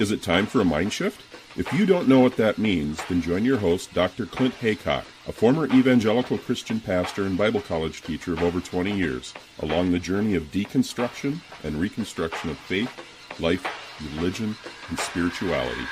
Is it time for a mind shift? If you don't know what that means, then join your host, Dr. Clint Haycock, a former evangelical Christian pastor and Bible college teacher of over 20 years, along the journey of deconstruction and reconstruction of faith, life, religion, and spirituality.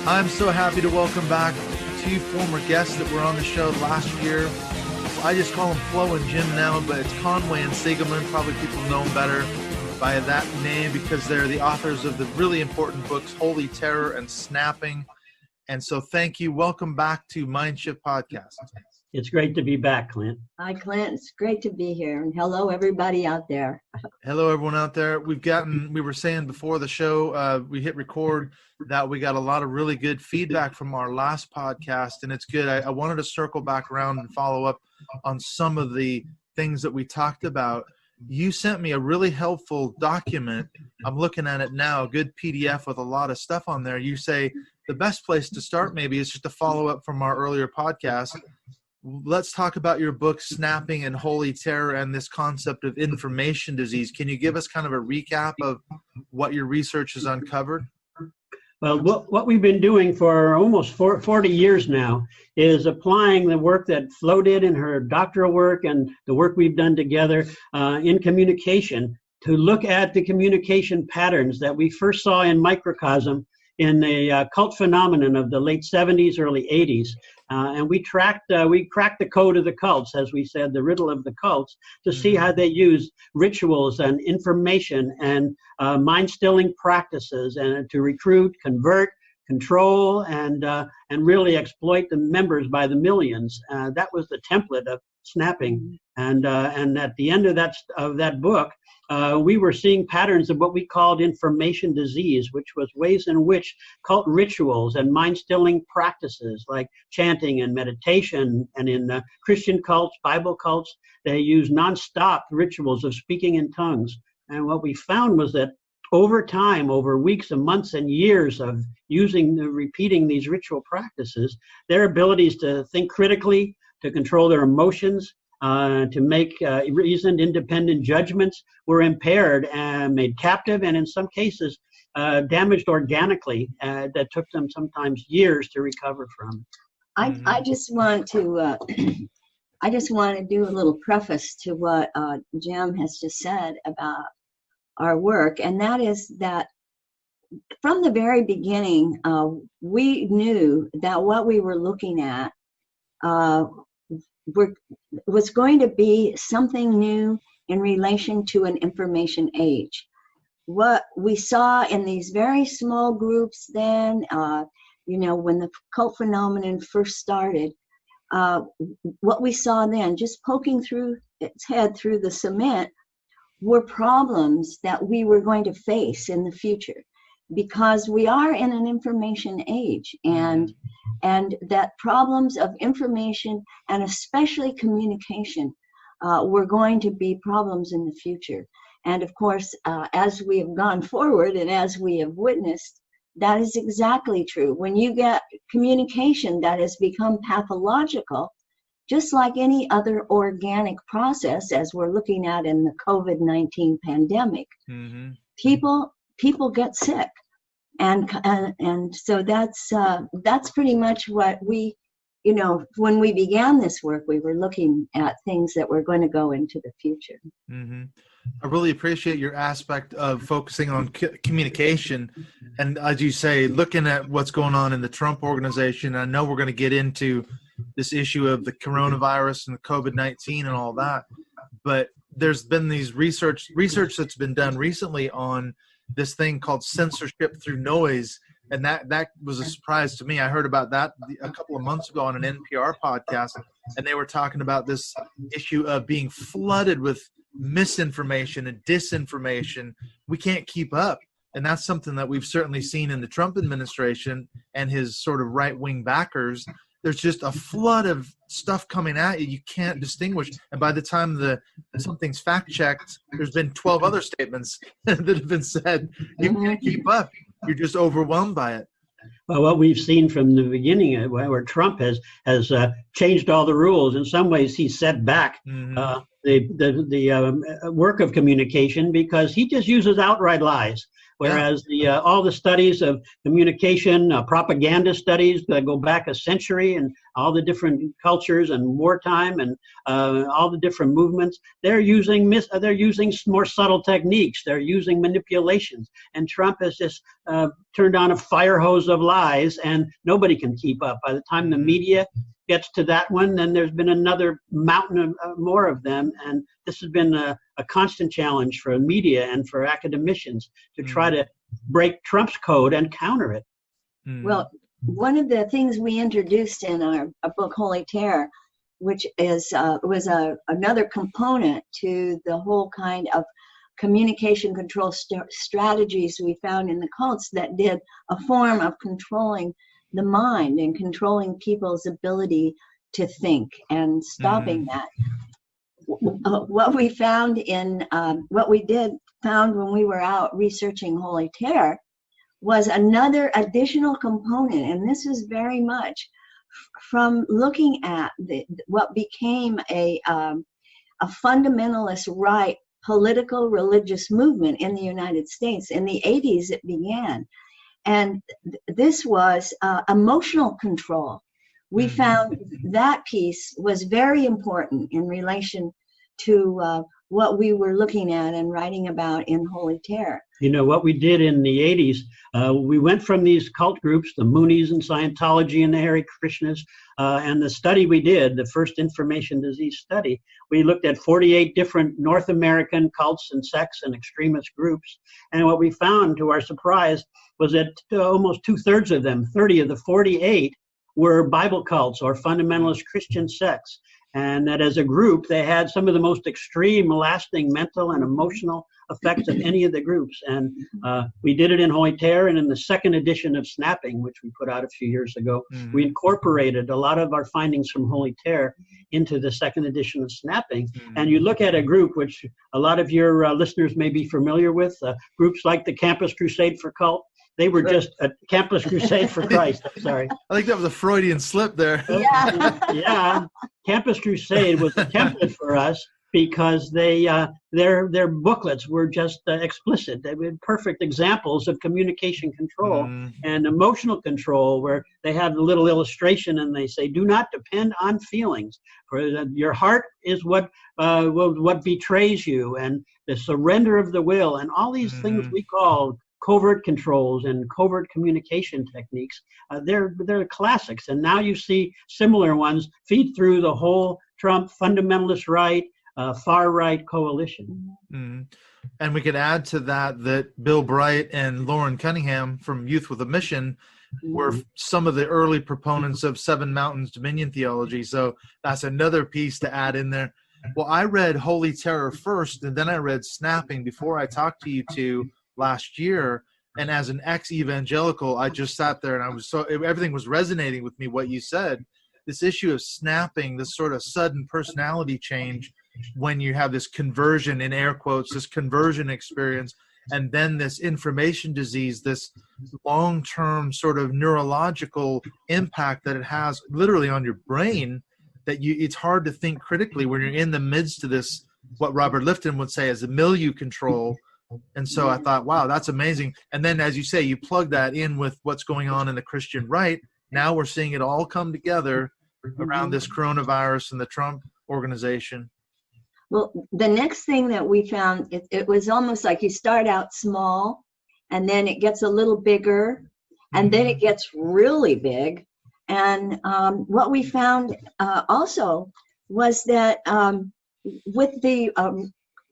I'm so happy to welcome back two former guests that were on the show last year. I just call them Flo and Jim now, but it's Conway and Siegelman. Probably people know them better by that name because they're the authors of the really important books, Holy Terror and Snapping. And so thank you. Welcome back to Mind Shift Podcast. It's great to be back, Clint. Hi, Clint. It's great to be here. And hello, everybody out there. Hello, everyone out there. We were saying before the show, we hit record that we got a lot of really good feedback from our last podcast, and it's good. I wanted to circle back around and follow up on some of the things that we talked about. You sent me a really helpful document. I'm looking at it now, a good PDF with a lot of stuff on there. You say the best place to start maybe is just to follow up from our earlier podcast. Let's talk about your book, Snapping and Holy Terror, and this concept of information disease. Can you give us kind of a recap of what your research has uncovered? Well, what we've been doing for almost 40 years now is applying the work that Flo did in her doctoral work and the work we've done together in communication to look at the communication patterns that we first saw in microcosm in the cult phenomenon of the late 70s, early 80s. And we cracked the code of the cults, as we said, the riddle of the cults, to see how they use rituals and information and mind-stilling practices and to recruit, convert, control, and really exploit the members by the millions. That was the template of snapping. And at the end of that book, we were seeing patterns of what we called information disease, which was ways in which cult rituals and mind-stilling practices like chanting and meditation, and in Christian cults, Bible cults, they use nonstop rituals of speaking in tongues. And what we found was that over time, over weeks and months and years of repeating these ritual practices, their abilities to think critically, to control their emotions, to make reasoned, independent judgments were impaired and made captive, and in some cases damaged organically. That took them sometimes years to recover from. I just want to do a little preface to what Jim has just said about our work, and that is that from the very beginning, we knew that what we were looking at was going to be something new in relation to an information age. What we saw in these very small groups then, when the cult phenomenon first started, what we saw then, just poking through its head through the cement, were problems that we were going to face in the future, because we are in an information age, and that problems of information and especially communication were going to be problems in the future. And of course, as we have gone forward and as we have witnessed, that is exactly true. When you get communication that has become pathological, just like any other organic process, as we're looking at in the COVID-19 pandemic, people get sick. And so that's pretty much what we, when we began this work, we were looking at things that were going to go into the future. Mm-hmm. I really appreciate your aspect of focusing on communication. And as you say, looking at what's going on in the Trump organization. I know we're going to get into this issue of the coronavirus and the COVID-19 and all that, but there's been these research that's been done recently on this thing called censorship through noise. And that was a surprise to me. I heard about that a couple of months ago on an NPR podcast, and they were talking about this issue of being flooded with misinformation and disinformation. We can't keep up. And that's something that we've certainly seen in the Trump administration and his sort of right-wing backers. there's just a flood of stuff coming at you. You can't distinguish. And by the time something's fact checked, there's been 12 other statements that have been said. You can't keep up. You're just overwhelmed by it. Well, what we've seen from the beginning, where Trump has changed all the rules, in some ways he's set back the work of communication, because he just uses outright lies. Whereas all the studies of communication, propaganda studies that go back a century, and all the different cultures and wartime and all the different movements, they're using more subtle techniques. They're using manipulations. And Trump has just turned on a fire hose of lies, and nobody can keep up. By the time the media gets to that one, then there's been another mountain of more of them. And this has been a constant challenge for media and for academicians to try to break Trump's code and counter it. Well, one of the things we introduced in our book, Holy Terror, which was another component to the whole kind of communication control strategies we found in the cults that did a form of controlling the mind and controlling people's ability to think and stopping that. What we found found when we were out researching Holy Terror was another additional component, and this is very much from looking at what became a fundamentalist right political religious movement in the United States. In the 80s it began, and this was emotional control. We found that piece was very important in relation to what we were looking at and writing about in Holy Terror. You know, what we did in the 80s, we went from these cult groups, the Moonies and Scientology and the Hare Krishnas, and the study we did, the first information disease study, we looked at 48 different North American cults and sects and extremist groups. And what we found, to our surprise, was that almost 2/3 of them, 30 of the 48, were Bible cults or fundamentalist Christian sects. And that as a group, they had some of the most extreme, lasting mental and emotional effects of any of the groups. And we did it in Holy Terror, and in the second edition of Snapping, which we put out a few years ago, we incorporated a lot of our findings from Holy Terror into the second edition of Snapping. And you look at a group which a lot of your listeners may be familiar with, groups like the Campus Crusade for Cult. They were just a Campus Crusade for Christ. Sorry. I think that was a Freudian slip there. Yeah. Campus Crusade was a template for us because their booklets were just explicit. They were perfect examples of communication control and emotional control, where they have a little illustration and they say, do not depend on feelings, for your heart is what betrays you, and the surrender of the will, and all these things we call covert controls and covert communication techniques. They're classics, and now you see similar ones feed through the whole Trump fundamentalist right, far right coalition. And we could add to that Bill Bright and Lauren Cunningham from Youth with a Mission were some of the early proponents of Seven Mountains Dominion theology. So that's another piece to add in there. Well, I read Holy Terror first, and then I read Snapping before I talked to you two last year. And as an ex-evangelical, I just sat there and everything was resonating with me, what you said. This issue of snapping, this sort of sudden personality change when you have this conversion, in air quotes, this conversion experience, and then this information disease, this long-term sort of neurological impact that it has literally on your brain, that it's hard to think critically when you're in the midst of this, what Robert Lifton would say as a milieu control. And so I thought, wow, that's amazing. And then, as you say, you plug that in with what's going on in the Christian right. Now we're seeing it all come together around this coronavirus and the Trump organization. Well, the next thing that we found, it was almost like you start out small, and then it gets a little bigger, and then it gets really big. And what we found also was that with the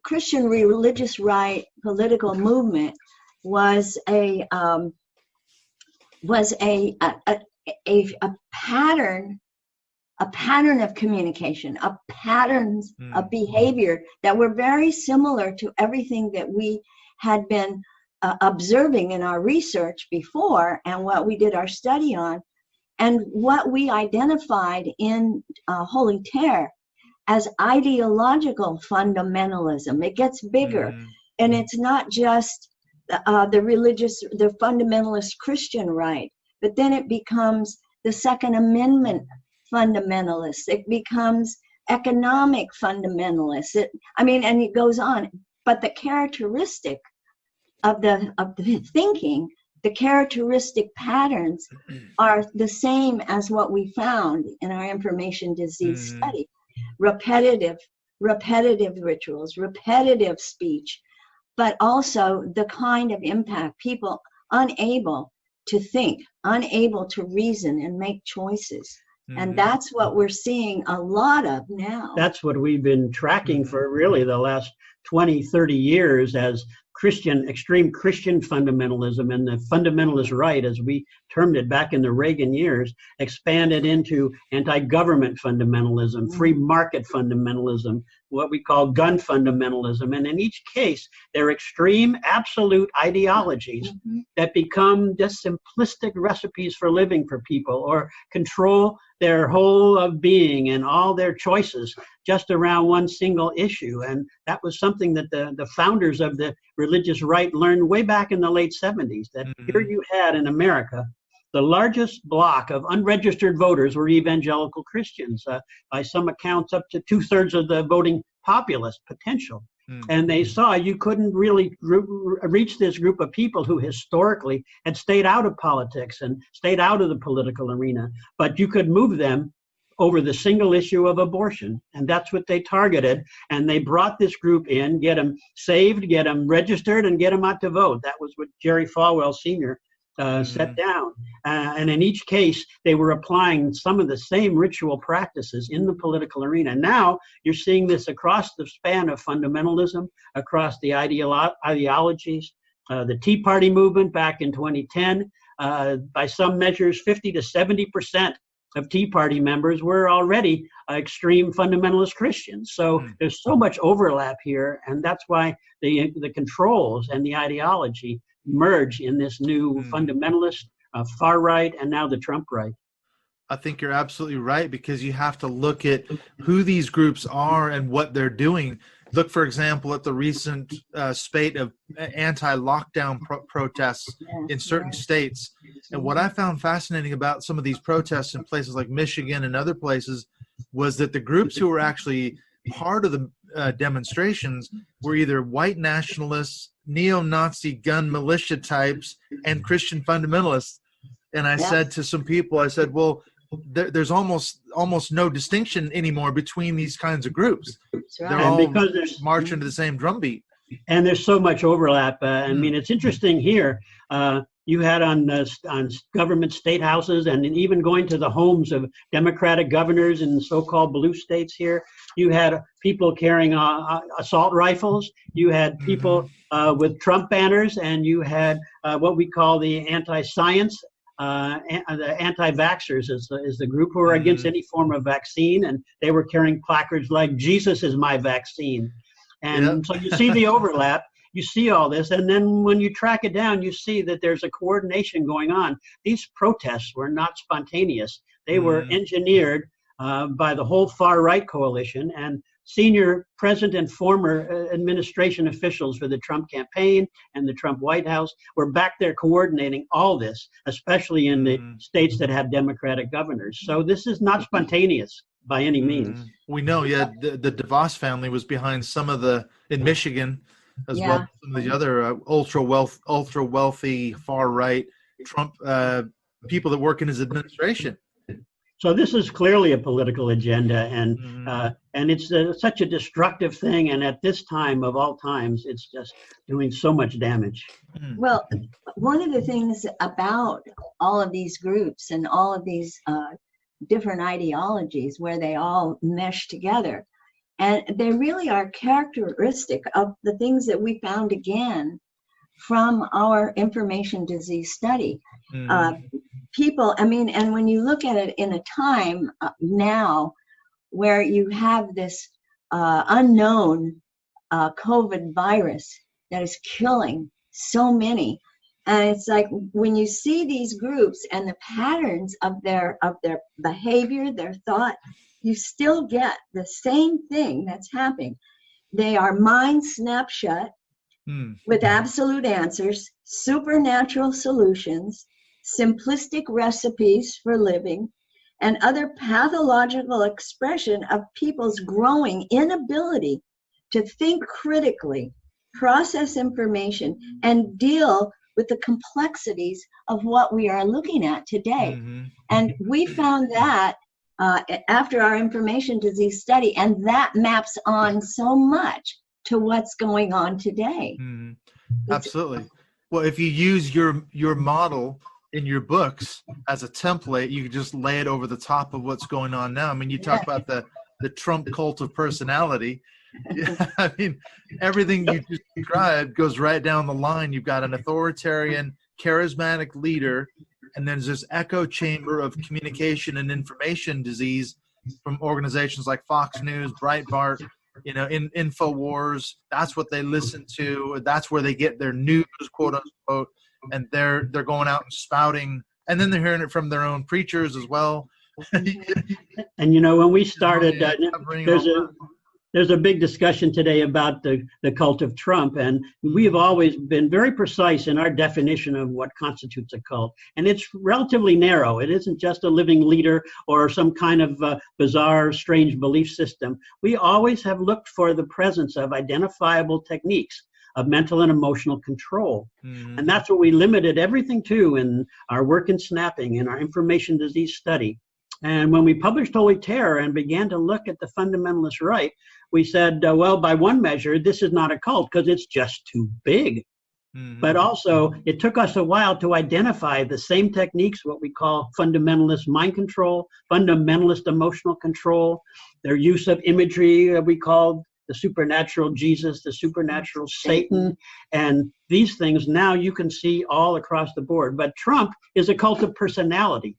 Christian religious right political movement was a pattern of communication, patterns of behavior that were very similar to everything that we had been observing in our research before and what we did our study on. And what we identified in Holy Terror as ideological fundamentalism, it gets bigger. And it's not just the fundamentalist Christian right, but then it becomes the Second Amendment fundamentalists. It becomes economic fundamentalists. And it goes on. But the characteristic of the thinking, the characteristic patterns are the same as what we found in our information disease study. Repetitive rituals, repetitive speech, but also the kind of impact, people unable to think, unable to reason and make choices. And that's what we're seeing a lot of now. That's what we've been tracking for really the last 20, 30 years as extreme Christian fundamentalism, and the fundamentalist right, as we termed it back in the Reagan years, expanded into anti-government fundamentalism, free market fundamentalism, what we call gun fundamentalism. And in each case, they're extreme absolute ideologies that become just simplistic recipes for living for people, or control their whole of being and all their choices just around one single issue. And that was something that the founders of the religious right learned way back in the late 70s, that here you had in America, the largest block of unregistered voters were evangelical Christians, by some accounts up to 2/3 of the voting populace potential. And they saw you couldn't really reach this group of people who historically had stayed out of politics and stayed out of the political arena, but you could move them over the single issue of abortion. And that's what they targeted. And they brought this group in, get them saved, get them registered, and get them out to vote. That was what Jerry Falwell Sr. Set down. And in each case, they were applying some of the same ritual practices in the political arena. Now you're seeing this across the span of fundamentalism, across the ideologies. The Tea Party movement back in 2010, by some measures, 50 to 70% of Tea Party members were already extreme fundamentalist Christians. So there's so much overlap here, and that's why the controls and the ideology merge in this new fundamentalist, far right, and now the Trump right. I think you're absolutely right, because you have to look at who these groups are and what they're doing. Look, for example, at the recent spate of anti-lockdown protests in certain states. And what I found fascinating about some of these protests in places like Michigan and other places was that the groups who were actually part of the demonstrations were either white nationalists, neo-Nazi gun militia types, and Christian fundamentalists. And I said to some people, I said, well, there's almost no distinction anymore between these kinds of groups. Right. They're all marching to the same drumbeat. And there's so much overlap. I mean, it's interesting here. You had on government state houses, and even going to the homes of Democratic governors in so-called blue states here, you had people carrying assault rifles. You had people with Trump banners, and you had what we call the anti-science. The anti-vaxxers is the group who are against any form of vaccine, and they were carrying placards like "Jesus is my vaccine," and so you see the overlap. You see all this, and then when you track it down, you see that there's a coordination going on. These protests were not spontaneous; they were engineered by the whole far right coalition, and senior present and former administration officials for the Trump campaign and the Trump White House were back there coordinating all this, especially in the states that have Democratic governors. So this is not spontaneous by any means. We know, the DeVos family was behind some of in Michigan, as well as some of the other ultra wealthy far right Trump people that work in his administration. So this is clearly a political agenda, and it's such a destructive thing. And at this time of all times, it's just doing so much damage. Well, one of the things about all of these groups and all of these different ideologies, where they all mesh together, and they really are characteristic of the things that we found again from our information disease study. People, and when you look at it in a time now where you have this unknown COVID virus that is killing so many, And it's like when you see these groups and the patterns of their behavior, their thought, you still get the same thing that's happening. They are mind snapped shut with absolute answers, supernatural solutions, simplistic recipes for living, and other pathological expression of people's growing inability to think critically, process information, and deal with the complexities of what we are looking at today. And we found that after our information disease study, and that maps on so much to what's going on today. Absolutely. Well, if you use your model in your books as a template, you can just lay it over the top of what's going on now. I mean, you talk about the Trump cult of personality. I mean, everything you just described goes right down the line. You've got an authoritarian, charismatic leader, and then there's this echo chamber of communication and information disease from organizations like Fox News, Breitbart, InfoWars. That's what they listen to. That's where they get their news, quote unquote. And they're going out and spouting, and then they're hearing it from their own preachers as well. And when we started, there's a big discussion today about the cult of Trump, and we have always been very precise in our definition of what constitutes a cult. And it's relatively narrow. It isn't just a living leader or some kind of bizarre, strange belief system. We always have looked for the presence of identifiable techniques of mental and emotional control. And that's what we limited everything to in our work in snapping, in our information disease study. And when we published Holy Terror and began to look at the fundamentalist right, we said, well, by one measure, this is not a cult because it's just too big. But also, it took us a while to identify the same techniques, what we call fundamentalist mind control, fundamentalist emotional control, their use of imagery we called the supernatural Jesus, the supernatural Satan, and these things now you can see all across the board. But Trump is a cult of personality,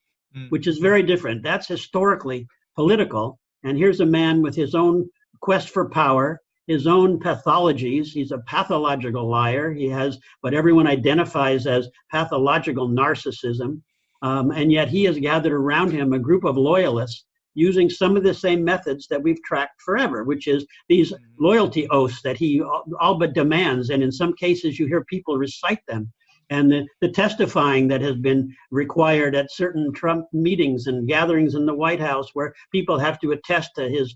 which is very different. That's historically political. And here's a man with his own quest for power, his own pathologies. He's a pathological liar. He has what everyone identifies as pathological narcissism. And yet he has gathered around him a group of loyalists using some of the same methods that we've tracked forever, which is these loyalty oaths that he all but demands. And in some cases, you hear people recite them. And the testifying that has been required at certain Trump meetings and gatherings in the White House where people have to attest to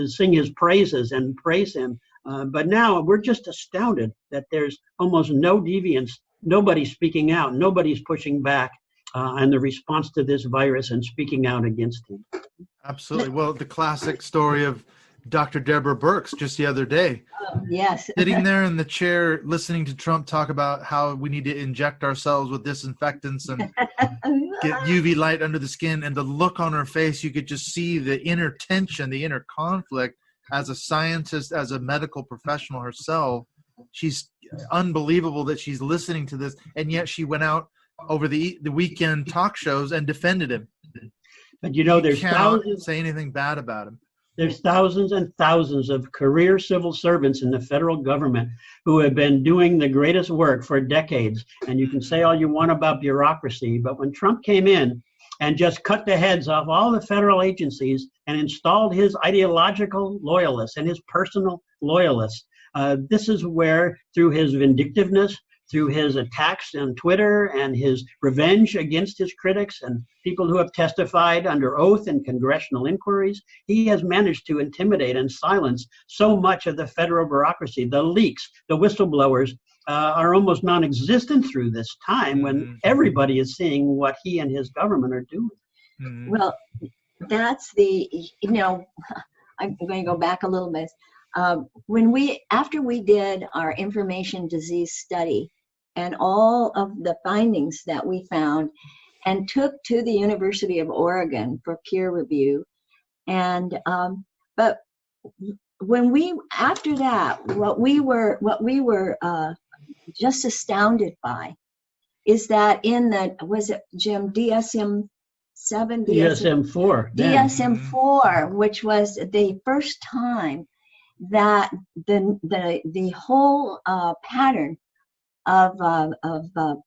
sing his praises and praise him. But now we're just astounded that there's almost no deviance, nobody's speaking out, nobody's pushing back on the response to this virus and speaking out against him. Absolutely. Well, the classic story of Dr. Deborah Birx just the other day. Yes. Sitting there in the chair listening to Trump talk about how we need to inject ourselves with disinfectants and get UV light under the skin, and the look on her face, you could just see the inner tension, the inner conflict. As a scientist, as a medical professional herself, she's unbelievable that she's listening to this, and yet she went out over the weekend talk shows and defended him. But there's thousands. Say anything bad about him. There's thousands and thousands of career civil servants in the federal government who have been doing the greatest work for decades. And you can say all you want about bureaucracy, but when Trump came in and just cut the heads off all the federal agencies and installed his ideological loyalists and his personal loyalists, this is where, through his vindictiveness, through his attacks on Twitter and his revenge against his critics and people who have testified under oath in congressional inquiries, he has managed to intimidate and silence so much of the federal bureaucracy. The leaks, the whistleblowers are almost non-existent through this time when everybody is seeing what he and his government are doing. Well, that's I'm going to go back a little bit. After we did our information disease study and all of the findings that we found and took to the University of Oregon for peer review, and but after that, what we were just astounded by is that in was it Jim DSM-7, DSM-4, DSM-4, which was the first time that the whole pattern of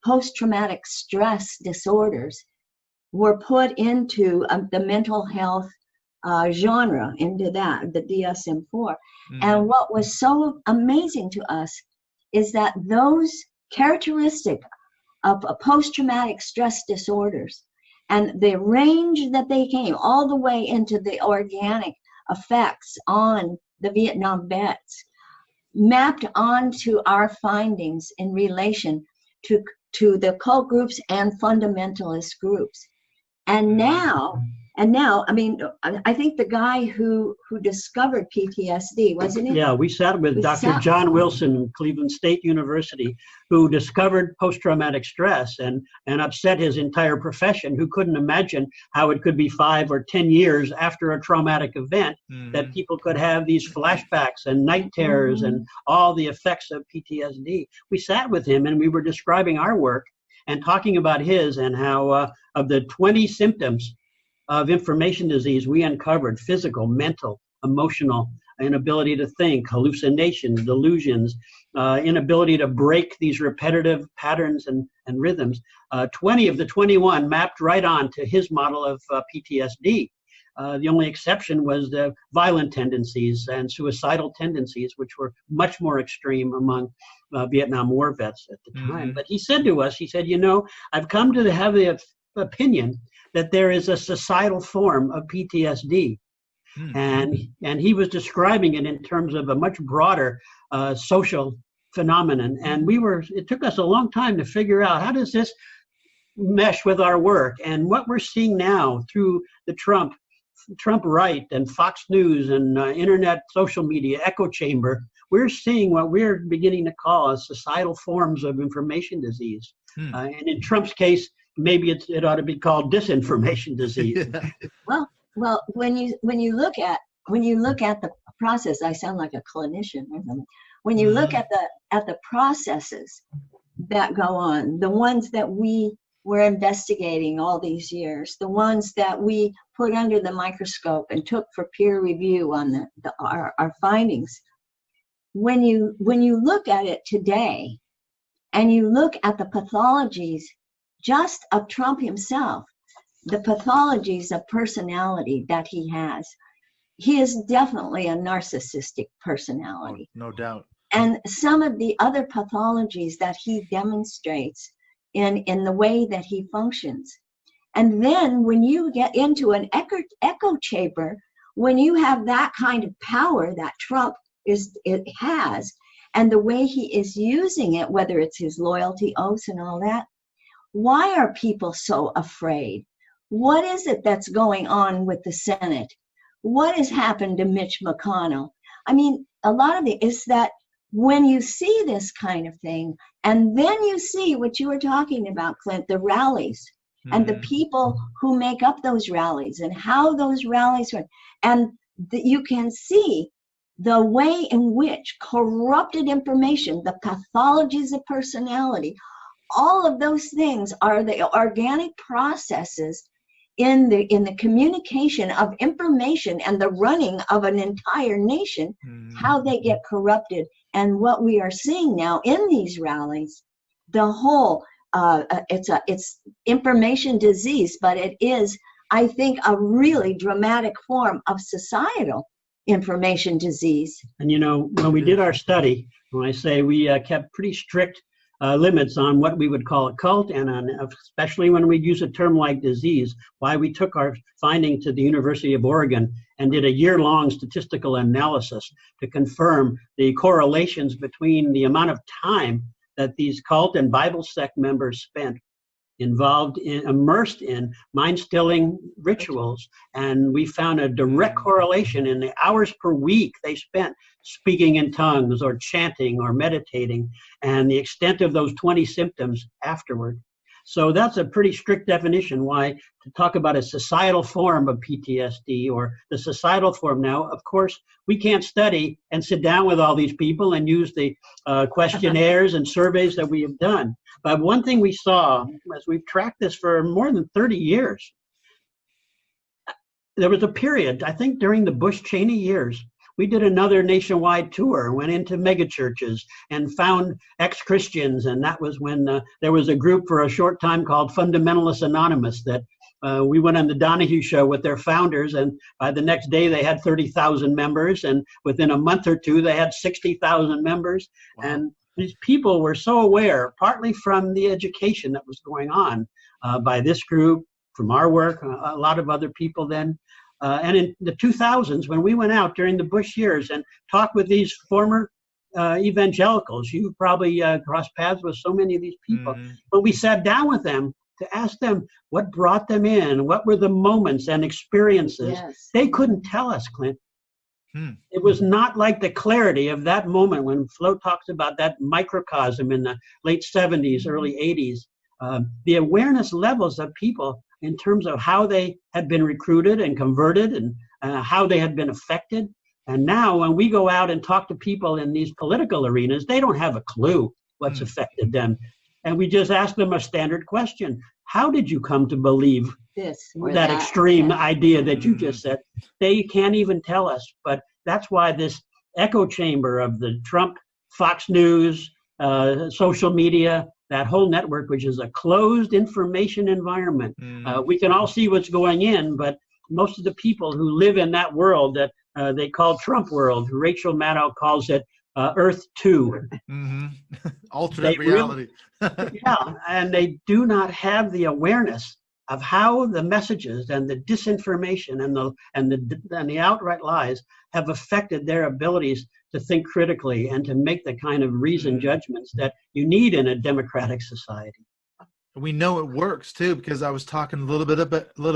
post-traumatic stress disorders were put into the mental health genre, into that, the DSM-4. And what was so amazing to us is that those characteristics of post-traumatic stress disorders and the range that they came all the way into the organic effects on the Vietnam vets mapped onto our findings in relation to the cult groups and fundamentalist groups. And now, I mean, I think the guy who discovered PTSD, wasn't it? Yeah, we sat with Dr. John Wilson, Cleveland State University, who discovered post-traumatic stress and upset his entire profession, who couldn't imagine how it could be 5 or 10 years after a traumatic event that people could have these flashbacks and night terrors and all the effects of PTSD. We sat with him and we were describing our work and talking about his, and how of the 20 symptoms of information disease we uncovered: physical, mental, emotional, inability to think, hallucinations, delusions, inability to break these repetitive patterns and rhythms. 20 of the 21 mapped right on to his model of PTSD. The only exception was the violent tendencies and suicidal tendencies, which were much more extreme among Vietnam War vets at the time. But he said to us, he said, you know, I've come to have the opinion that there is a societal form of PTSD. And he was describing it in terms of a much broader social phenomenon. And it took us a long time to figure out, how does this mesh with our work? And what we're seeing now through the Trump right and Fox News and internet social media echo chamber, we're seeing what we're beginning to call societal forms of information disease. And in Trump's case, maybe it ought to be called disinformation disease. Well, when you look at the process, I sound like a clinician or something. When you look at the processes that go on, the ones that we were investigating all these years, the ones that we put under the microscope and took for peer review on our findings, when you look at it today, and you look at the pathologies just of Trump himself, the pathologies of personality that he is definitely a narcissistic personality. No doubt. And some of the other pathologies that he demonstrates in the way that he functions. And then when you get into an echo chamber, when you have that kind of power that Trump has, and the way he is using it, whether it's his loyalty oaths and all that, why are people so afraid? What is it that's going on with the Senate? What has happened to Mitch McConnell? I mean, a lot of it is that when you see this kind of thing, and then you see what you were talking about, Clint, the rallies, and the people who make up those rallies, and how those rallies are, and you can see the way in which corrupted information, the pathologies of personality, all of those things are the organic processes in the communication of information and the running of an entire nation, how they get corrupted. And what we are seeing now in these rallies, the whole, it's information disease, but it is, I think, a really dramatic form of societal information disease. And you know, when we did our study, when I say we kept pretty strict limits on what we would call a cult, and especially when we use a term like disease, why we took our finding to the University of Oregon and did a year-long statistical analysis to confirm the correlations between the amount of time that these cult and Bible sect members spent immersed in mind-stilling rituals. And we found a direct correlation in the hours per week they spent speaking in tongues or chanting or meditating, and the extent of those 20 symptoms afterward. So that's a pretty strict definition why to talk about a societal form of PTSD or the societal form now. Of course, we can't study and sit down with all these people and use the questionnaires and surveys that we have done. But one thing we saw as we've tracked this for more than 30 years, there was a period, I think during the Bush-Cheney years, We did another nationwide tour, went into megachurches and found ex-Christians. And that was when there was a group for a short time called Fundamentalists Anonymous that we went on the Donahue show with their founders. And by the next day, they had 30,000 members. And within a month or two, they had 60,000 members. Wow. And these people were so aware, partly from the education that was going on by this group, from our work, a lot of other people then. And in the 2000s, when we went out during the Bush years and talked with these former evangelicals, you probably crossed paths with so many of these people, but we sat down with them to ask them what brought them in, what were the moments and experiences. Yes. They couldn't tell us, Clint. It was not like the clarity of that moment when Flo talks about that microcosm in the late 70s, early 80s. The awareness levels of people in terms of how they had been recruited and converted and how they had been affected. And now when we go out and talk to people in these political arenas, they don't have a clue what's affected them. And we just ask them a standard question. How did you come to believe that extreme idea that you just said? They can't even tell us. But that's why this echo chamber of the Trump, Fox News, social media, that whole network, which is a closed information environment. We can all see what's going in, but most of the people who live in that world that they call Trump world, Rachel Maddow calls it Earth 2. Alternate reality. Yeah, and they do not have the awareness of how the messages and the disinformation and the outright lies have affected their abilities to think critically and to make the kind of reasoned judgments that you need in a democratic society. We know it works too, because I was talking a little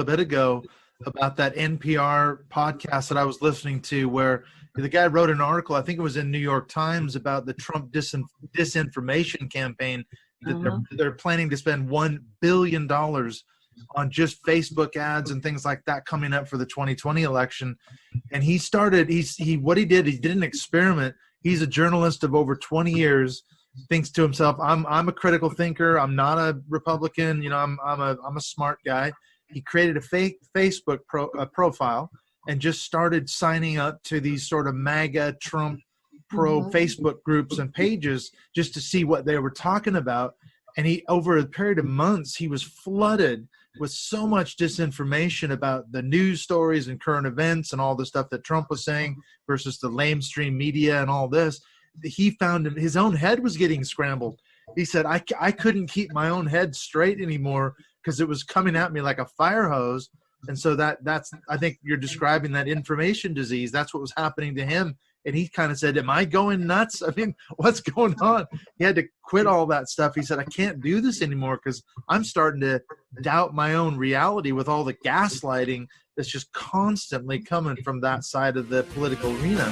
bit ago about that NPR podcast that I was listening to, where the guy wrote an article, I think it was in New York Times, about the Trump disinformation campaign that they're planning to spend $1 billion on just Facebook ads and things like that coming up for the 2020 election. And he did an experiment. He's a journalist of over 20 years, thinks to himself, I'm a critical thinker. I'm not a Republican. You know, I'm a smart guy. He created a fake Facebook profile and just started signing up to these sort of MAGA Trump pro Facebook groups and pages just to see what they were talking about. And over a period of months, he was flooded with so much disinformation about the news stories and current events and all the stuff that Trump was saying versus the lamestream media and all this. He found his own head was getting scrambled. He said, I couldn't keep my own head straight anymore because it was coming at me like a fire hose. And so that's, I think you're describing that information disease. That's what was happening to him. And he kind of said, am I going nuts? I mean, what's going on? He had to quit all that stuff. He said, I can't do this anymore because I'm starting to doubt my own reality with all the gaslighting that's just constantly coming from that side of the political arena.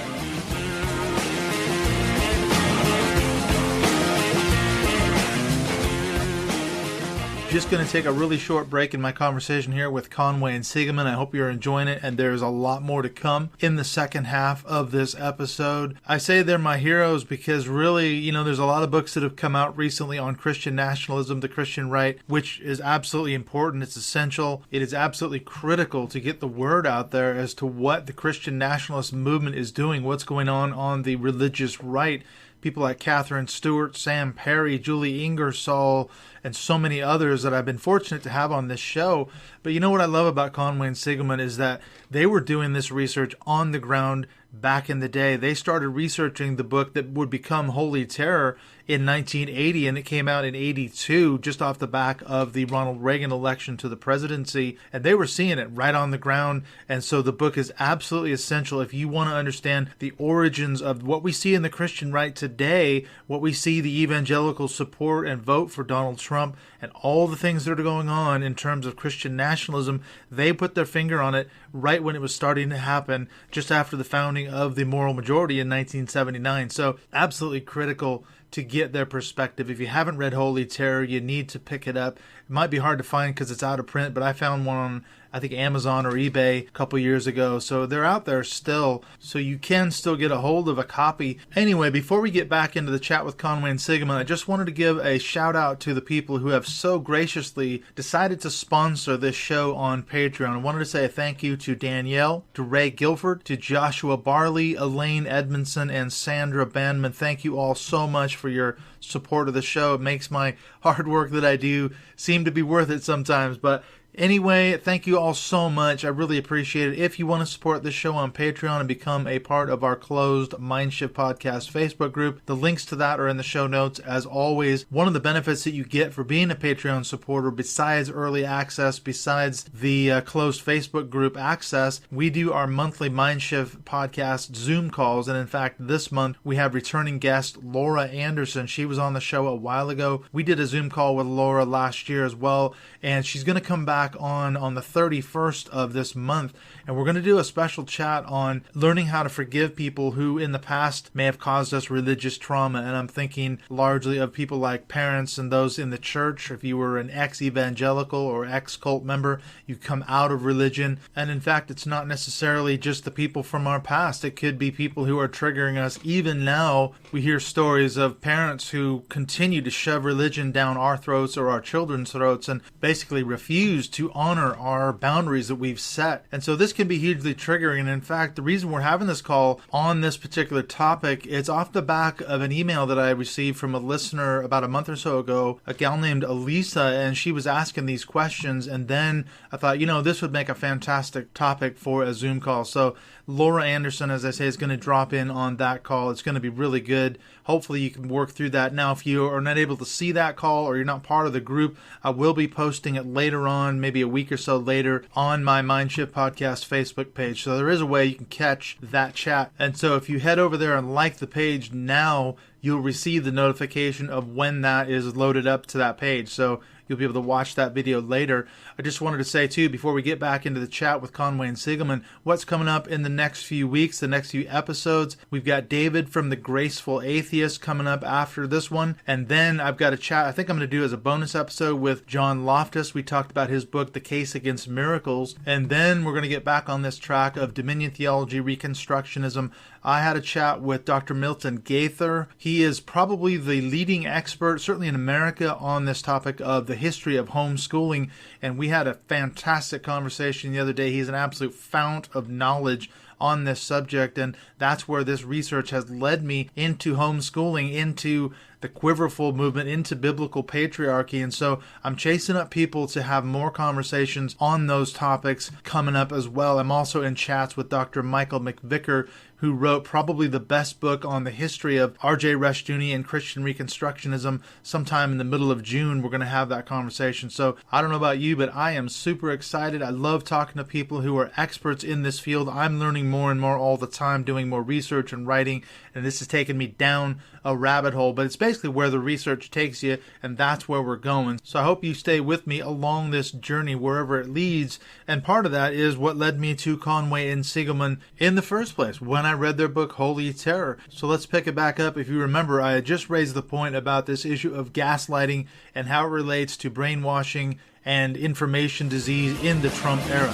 Just going to take a really short break in my conversation here with Conway and Siegelman. I hope you're enjoying it, and there's a lot more to come in the second half of this episode. I say they're my heroes because really, you know, there's a lot of books that have come out recently on Christian nationalism, the Christian right, which is absolutely important. It's essential. It is absolutely critical to get the word out there as to what the Christian nationalist movement is doing, what's going on the religious right. People like Catherine Stewart, Sam Perry, Julie Ingersoll, and so many others that I've been fortunate to have on this show. But you know what I love about Conway and Siegelman is that they were doing this research on the ground back in the day. They started researching the book that would become Holy Terror in 1980, and it came out in 82, just off the back of the Ronald Reagan election to the presidency, and they were seeing it right on the ground. And so the book is absolutely essential if you want to understand the origins of what we see in the Christian right today, what we see the evangelical support and vote for Donald Trump, and all the things that are going on in terms of Christian nationalism. They put their finger on it right when it was starting to happen, just after the founding of the moral majority in 1979. So absolutely critical to get their perspective. If you haven't read Holy Terror, you need to pick it up. It might be hard to find because it's out of print, but I found one on I think, Amazon or eBay a couple years ago. So they're out there still. So you can still get a hold of a copy. Anyway, before we get back into the chat with Conway and Siegelman, I just wanted to give a shout out to the people who have so graciously decided to sponsor this show on Patreon. I wanted to say a thank you to Danielle, to Ray Guilford, to Joshua Barley, Elaine Edmondson, and Sandra Bandman. Thank you all so much for your support of the show. It makes my hard work that I do seem to be worth it sometimes. But anyway, thank you all so much. I really appreciate it. If you want to support this show on Patreon and become a part of our closed Mindshift Podcast Facebook group, the links to that are in the show notes. As always, one of the benefits that you get for being a Patreon supporter, besides early access, besides the closed Facebook group access, we do our monthly Mindshift Podcast Zoom calls. And in fact, this month we have returning guest Laura Anderson. She was on the show a while ago. We did a Zoom call with Laura last year as well, and she's going to come back on the 31st of this month, and we're going to do a special chat on learning how to forgive people who in the past may have caused us religious trauma. And I'm thinking largely of people like parents and those in the church. If you were an ex-evangelical or ex-cult member, you come out of religion. And in fact, it's not necessarily just the people from our past. It could be people who are triggering us. Even now, we hear stories of parents who continue to shove religion down our throats or our children's throats and basically refuse to honor our boundaries that we've set. And so this can be hugely triggering. And in fact, the reason we're having this call on this particular topic is off the back of an email that I received from a listener about a month or so ago, a gal named Elisa, and she was asking these questions. And then I thought, this would make a fantastic topic for a Zoom call. So Laura Anderson, as I say, is going to drop in on that call. It's going to be really good. Hopefully you can work through that. Now, if you are not able to see that call or you're not part of the group, I will be posting it later on, maybe a week or so later, on my Mindshift Podcast Facebook page. So there is a way you can catch that chat. And so if you head over there and like the page now, you'll receive the notification of when that is loaded up to that page. So you'll be able to watch that video later. I just wanted to say, too, before we get back into the chat with Conway and Siegelman, what's coming up in the next few weeks, the next few episodes. We've got David from The Graceful Atheist coming up after this one. And then I've got a chat I think I'm going to do as a bonus episode with John Loftus. We talked about his book, The Case Against Miracles. And then we're going to get back on this track of Dominion Theology, Reconstructionism. I had a chat with Dr. Milton Gaither. He is probably the leading expert, certainly in America, on this topic of the history of homeschooling. And we had a fantastic conversation the other day. He's an absolute fount of knowledge on this subject, and that's where this research has led me into homeschooling, into the Quiverful movement, into biblical patriarchy. And so I'm chasing up people to have more conversations on those topics coming up as well. I'm also in chats with Dr. Michael McVicker, who wrote probably the best book on the history of R.J. Rushdoony and Christian Reconstructionism. Sometime in the middle of June, we're going to have that conversation. So I don't know about you, but I am super excited. I love talking to people who are experts in this field. I'm learning more and more all the time, doing more research and writing, and this has taken me down a rabbit hole, but it's basically where the research takes you, and that's where we're going. So I hope you stay with me along this journey wherever it leads, and part of that is what led me to Conway and Siegelman in the first place, when I read their book, Holy Terror. So let's pick it back up. If you remember, I had just raised the point about this issue of gaslighting and how it relates to brainwashing and information disease in the Trump era.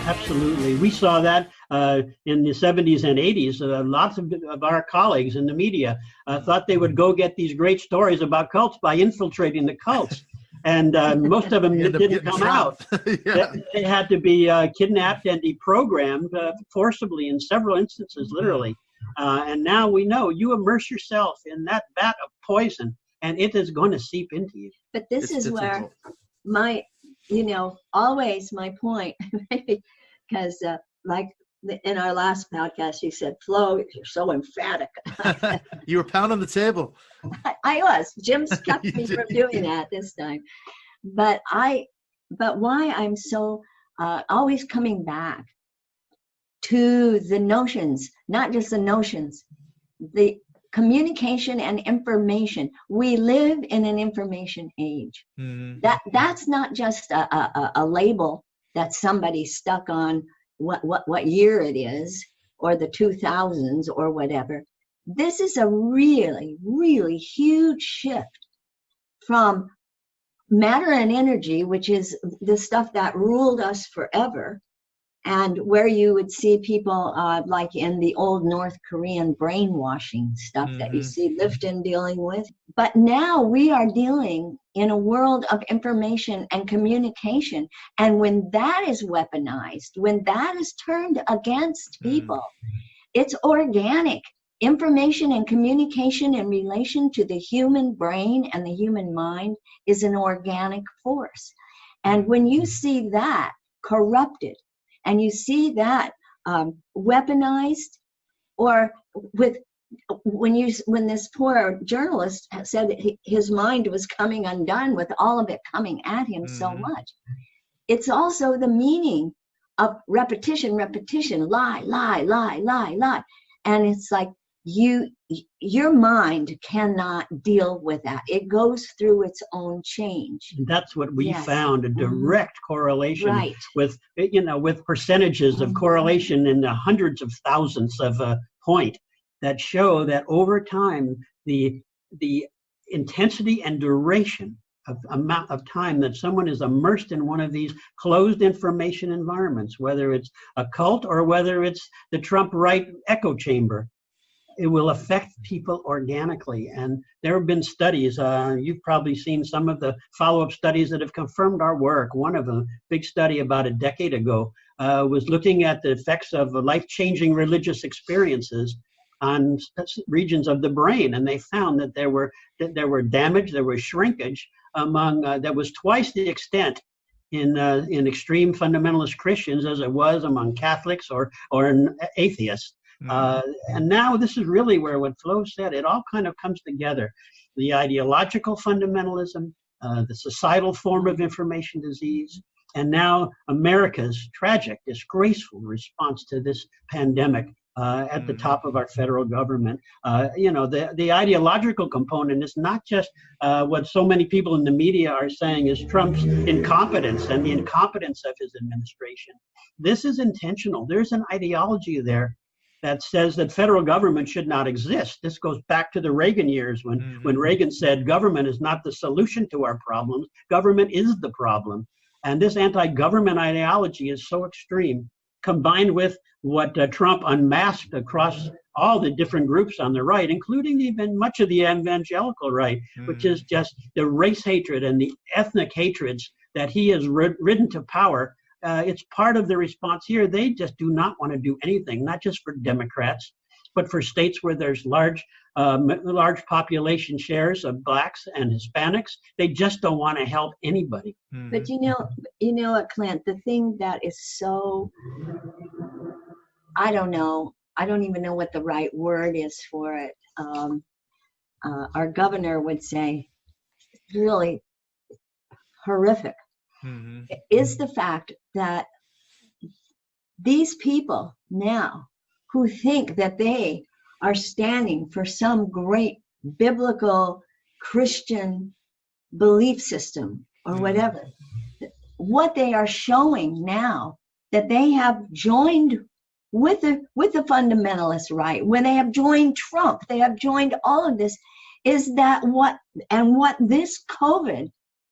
Absolutely. We saw that in the 70s and 80s. Lots of our colleagues in the media thought they would go get these great stories about cults by infiltrating the cults. And most of them didn't come out. Yeah. They had to be kidnapped and deprogrammed forcibly in several instances, literally. And now we know you immerse yourself in that vat of poison, and it is going to seep into you. But this is where always my point, because like in our last podcast, you said, Flo, you're so emphatic. You were pounding the table. I was. Jim's kept me from doing that this time. But why I'm so always coming back to the notions, not just the notions, the communication and information. We live in an information age. Mm-hmm. That's not just a label that somebody stuck on what year it is, or the 2000s or whatever. this is a really, really huge shift from matter and energy, which is the stuff that ruled us forever, and where you would see people like in the old North Korean brainwashing stuff that you see Lifton dealing with. But now we are dealing in a world of information and communication. And when that is weaponized, when that is turned against people, it's organic. Information and communication in relation to the human brain and the human mind is an organic force. And when you see that corrupted, and you see that weaponized, or when this poor journalist said that his mind was coming undone with all of it coming at him so much, it's also the meaning of repetition, lie, and it's like your mind cannot deal with that. It goes through its own change. That's what we found, a direct correlation with percentages of correlation in the hundreds of thousands of a point that show that over time, the intensity and duration of amount of time that someone is immersed in one of these closed information environments, whether it's a cult or whether it's the Trump right echo chamber, it will affect people organically. And there have been studies, you've probably seen some of the follow-up studies that have confirmed our work. One of them, big study about a decade ago, was looking at the effects of life-changing religious experiences on regions of the brain. And they found that there were damage, there was shrinkage among, that was twice the extent in extreme fundamentalist Christians as it was among Catholics or in atheists. And now this is really where what Flo said, it all kind of comes together. The ideological fundamentalism, the societal form of information disease, and now America's tragic, disgraceful response to this pandemic at the top of our federal government. The ideological component is not just what so many people in the media are saying is Trump's incompetence and the incompetence of his administration. This is intentional. There's an ideology there that says that federal government should not exist. This goes back to the Reagan years when Reagan said government is not the solution to our problems, government is the problem. And this anti-government ideology is so extreme, combined with what Trump unmasked across all the different groups on the right, including even much of the evangelical right, which is just the race hatred and the ethnic hatreds that he has ridden to power. It's part of the response here. They just do not want to do anything, not just for Democrats, but for states where there's large population shares of blacks and Hispanics. They just don't want to help anybody. But you know what, Clint, the thing that is so, I don't even know what the right word is for it. Our governor would say, really horrific, is the fact that these people now who think that they are standing for some great biblical Christian belief system or whatever, what they are showing now, that they have joined with the fundamentalist right, when they have joined Trump, they have joined all of this, is that what this COVID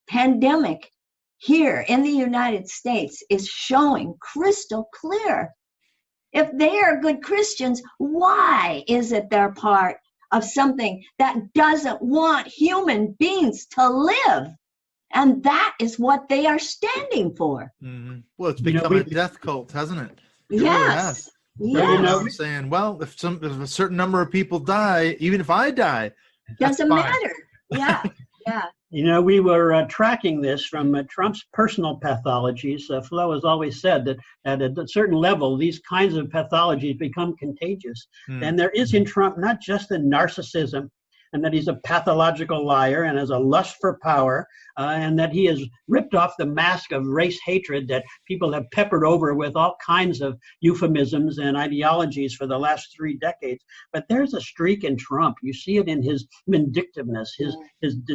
pandemic here in the United States is showing crystal clear. If they are good Christians, why is it they're part of something that doesn't want human beings to live? And that is what they are standing for. Well, it's become a death cult, hasn't it? Yes. Really I'm saying, well, if a certain number of people die, even if I die, doesn't matter. Yeah. We were tracking this from Trump's personal pathologies. Flo has always said that at a certain level, these kinds of pathologies become contagious. And there is in Trump not just the narcissism, and that he's a pathological liar and has a lust for power, and that he has ripped off the mask of race hatred that people have peppered over with all kinds of euphemisms and ideologies for the last 3 decades. But there's a streak in Trump. You see it in his vindictiveness, his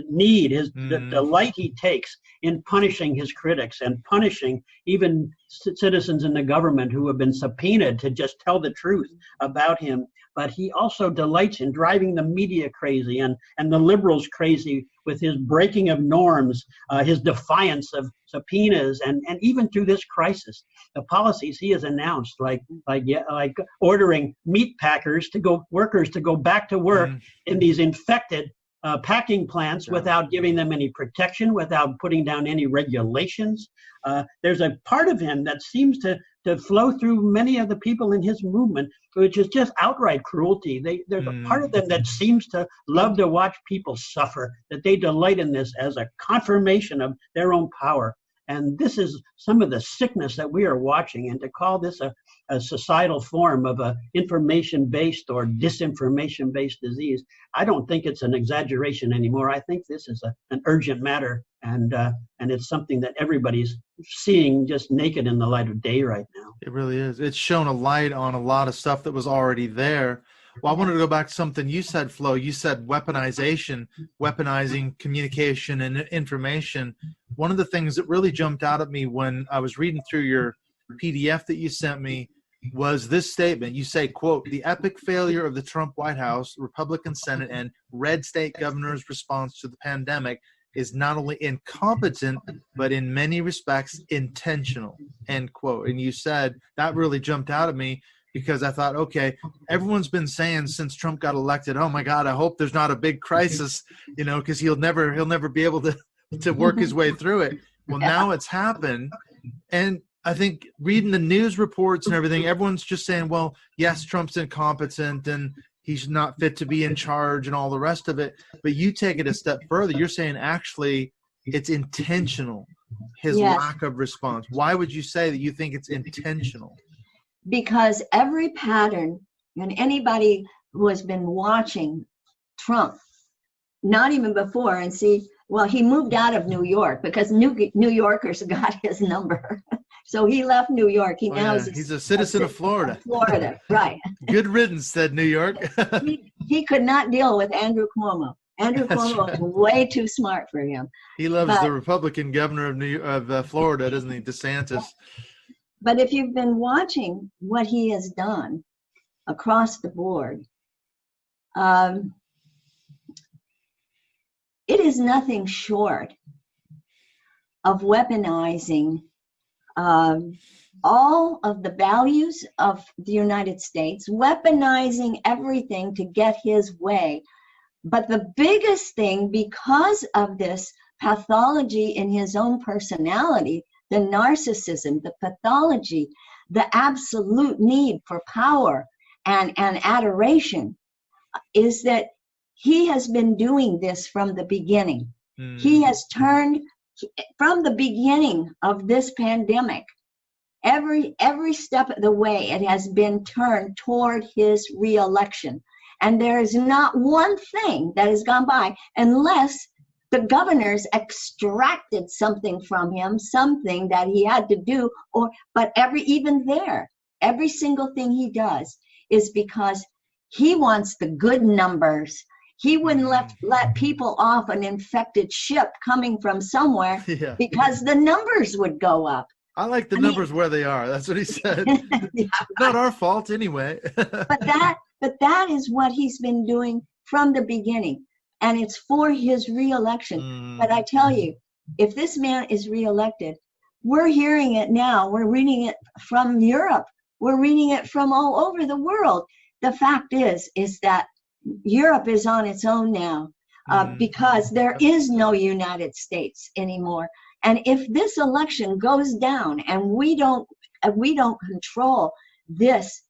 need, his delight he takes in punishing his critics and punishing even citizens in the government who have been subpoenaed to just tell the truth about him. But he also delights in driving the media crazy and the liberals crazy with his breaking of norms, his defiance of subpoenas, and even through this crisis, the policies he has announced, like ordering meat packers workers to go back to work in these infected packing plants without giving them any protection, without putting down any regulations. There's a part of him that seems to flow through many of the people in his movement, which is just outright cruelty. There's a part of them that seems to love to watch people suffer, that they delight in this as a confirmation of their own power. And this is some of the sickness that we are watching. And to call this a societal form of a information-based or disinformation-based disease, I don't think it's an exaggeration anymore. I think this is an urgent matter, and it's something that everybody's seeing just naked in the light of day right now. It really is. It's shown a light on a lot of stuff that was already there. Well, I wanted to go back to something you said, Flo. You said weaponizing communication and information. One of the things that really jumped out at me when I was reading through your PDF that you sent me was this statement. You say, quote, "The epic failure of the Trump White House, Republican Senate, and red state governors' response to the pandemic is not only incompetent, but in many respects intentional," end quote. And you said that really jumped out at me, because I thought, okay, everyone's been saying since Trump got elected, oh my God, I hope there's not a big crisis, because he'll never be able to work his way through it. Well, now it's happened. And I think reading the news reports and everything, everyone's just saying, well, yes, Trump's incompetent and he's not fit to be in charge and all the rest of it. But you take it a step further. You're saying actually it's intentional, his lack of response. Why would you say that you think it's intentional? Because every pattern, and anybody who has been watching Trump, not even before, and see, well, he moved out of New York because New Yorkers got his number. So he left New York. He's a citizen of Florida. Florida, right. Good riddance, said New York. he could not deal with Andrew Cuomo. Andrew Cuomo is way too smart for him. He loves the Republican governor of Florida, doesn't he, DeSantis? But if you've been watching what he has done across the board, it is nothing short of weaponizing all of the values of the United States, weaponizing everything to get his way. But the biggest thing, because of this pathology in his own personality, the narcissism, the pathology, the absolute need for power and adoration, is that he has been doing this from the beginning. He has turned, from the beginning of this pandemic, every step of the way, it has been turned toward his reelection. And there is not one thing that has gone by unless the governors extracted something from him, something that he had to do, but every single thing he does is because he wants the good numbers. He wouldn't let people off an infected ship coming from somewhere because the numbers would go up. I like the numbers where they are. That's what he said. Not our fault anyway. But that is what he's been doing from the beginning. And it's for his reelection. But I tell you, if this man is reelected, we're hearing it now. We're reading it from Europe. We're reading it from all over the world. The fact is that Europe is on its own now because there is no United States anymore. And if this election goes down and we don't control this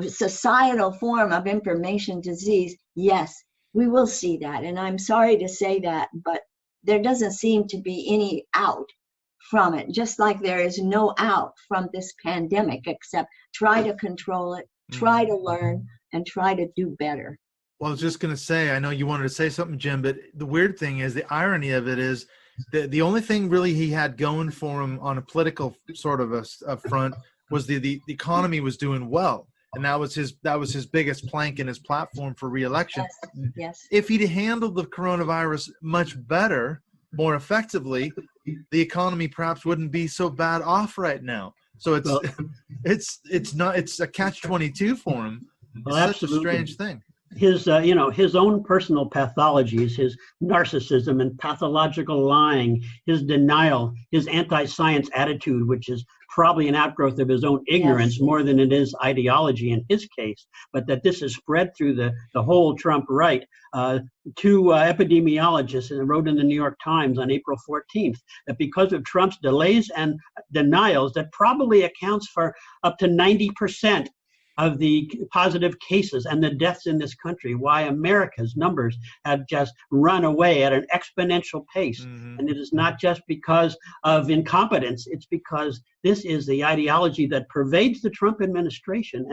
societal form of information disease, yes, we will see that. And I'm sorry to say that, but there doesn't seem to be any out from it, just like there is no out from this pandemic except try to control it, try to learn, and try to do better. Well, I was just going to say, I know you wanted to say something, Jim, but the weird thing is, the irony of it is that the only thing really he had going for him on a political sort of a front was the economy was doing well. And that was his biggest plank in his platform for reelection. Yes. If he'd handled the coronavirus much better, more effectively, the economy perhaps wouldn't be so bad off right now. So it's a catch-22 for him. It's such a strange thing. His own personal pathologies, his narcissism and pathological lying, his denial, his anti-science attitude, which is probably an outgrowth of his own ignorance more than it is ideology in his case, but that this is spread through the whole Trump right. Two epidemiologists wrote in the New York Times on April 14th that because of Trump's delays and denials, that probably accounts for up to 90% of the positive cases and the deaths in this country, why America's numbers have just run away at an exponential pace. Mm-hmm. And it is not just because of incompetence, it's because this is the ideology that pervades the Trump administration.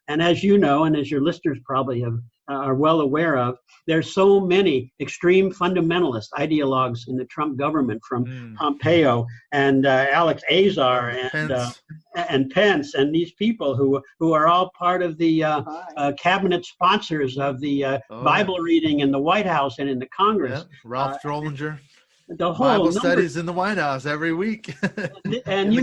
And as you know, and as your listeners probably are well aware of, there's so many extreme fundamentalist ideologues in the Trump government, from Pompeo and Alex Azar and Pence, and these people who are all part of the cabinet sponsors of the Bible reading in the White House and in the Congress. Yeah. Ralph Drollinger. The whole Bible studies in the White House every week. And you